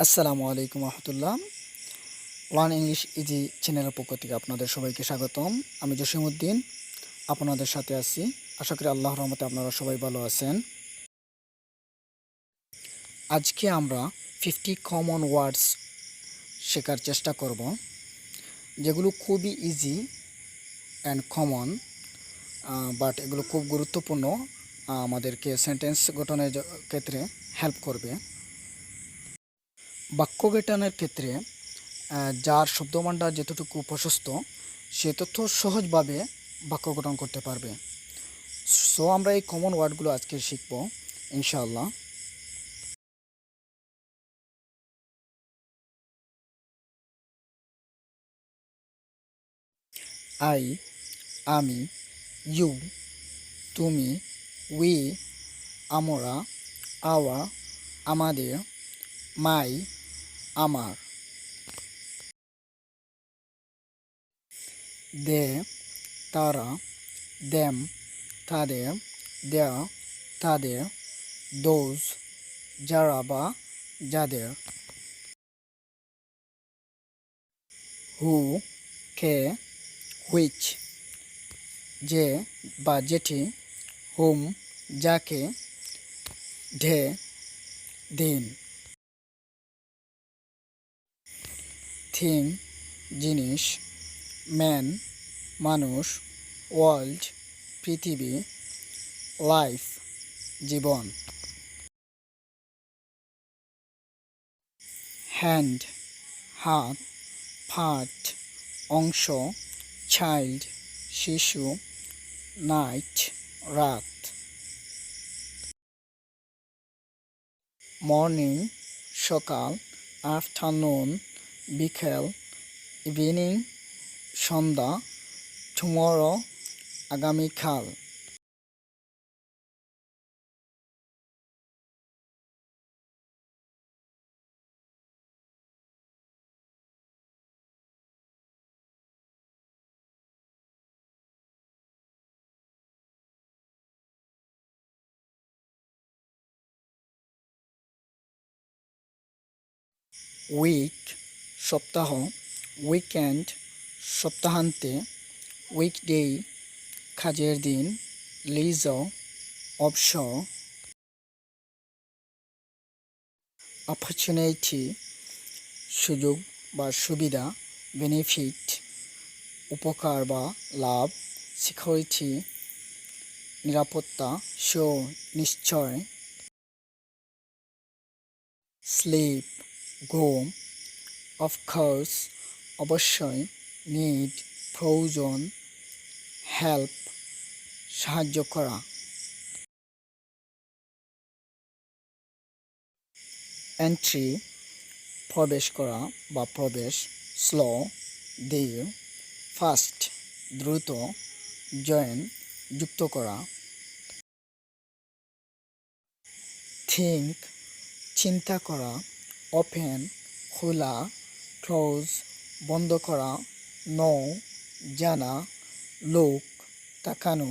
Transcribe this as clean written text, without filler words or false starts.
আসসালামু আলাইকুম রহমতুল্লাহ। Learn English easy চ্যানেলের পক্ষ থেকে আপনাদের সবাইকে স্বাগতম। আমি জসিমউদ্দিন আপনাদের সাথে আছি। আশা করি আল্লাহর রহমতে আপনারা সবাই ভালো আছেন। আজকে আমরা 50 কমন ওয়ার্ডস শেখার চেষ্টা করব, যেগুলো খুবই ইজি অ্যান্ড কমন, বাট এগুলো খুব গুরুত্বপূর্ণ, আমাদেরকে সেন্টেন্স গঠনের ক্ষেত্রে হেল্প করবে। বাক্য গঠনের ক্ষেত্রে যার শব্দভাণ্ডার যতটুকু প্রশস্ত, সে তথ্য সহজভাবে বাক্য গঠন করতে পারবে। সো আমরা এই কমন ওয়ার্ডগুলো আজকে শিখব ইনশাআল্লাহ। আই, আমি, ইউ, তুমি, উই, আমরা, আওয়ার, আমাদের, মাই, আমার। দে, তারা, দেম, তাদের, দেয়ার, তাদের, দোজ, যারা বা যাদের। হু, কে, হুইচ, যে বা যেটি, হুম, যাকে, ঢে, দিন। থিং, জিনিস, ম্যান, মানুষ, ওয়ার্ল্ড, পৃথিবী, লাইফ, জীবন। হ্যান্ড, হাত, পার্ট, অংশ, চাইল্ড, শিশু, নাইট, রাত। মর্নিং, সকাল, আফটারনুন, বিকেল, ইভিনিং, সন্ধ্যা, টুমরো, আগামীকাল। উইক, সপ্তাহ, উইকেন্ড, সপ্তাহান্তে, উইকডে, কাজের দিন, লিজার, অবসর। অপরচুনিটি, সুযোগ বা সুবিধা, বেনিফিট, উপকার বা লাভ, সিকিউরিটি, নিরাপত্তা, শো, নিশ্চয়। স্লিপ, ঘুম, অফকোর্স, অবশ্যই, নিড, প্রয়োজন, হেল্প, সাহায্য করা। এন্ট্রি, প্রবেশ করা বা প্রবেশ, স্লো, ধীর, ফাস্ট, দ্রুত, জয়েন, যুক্ত করা। থিঙ্ক, চিন্তা করা, ওপেন, খোলা, ক্লোজ, বন্ধ করা, নো, জানা, লুক, তাকানো।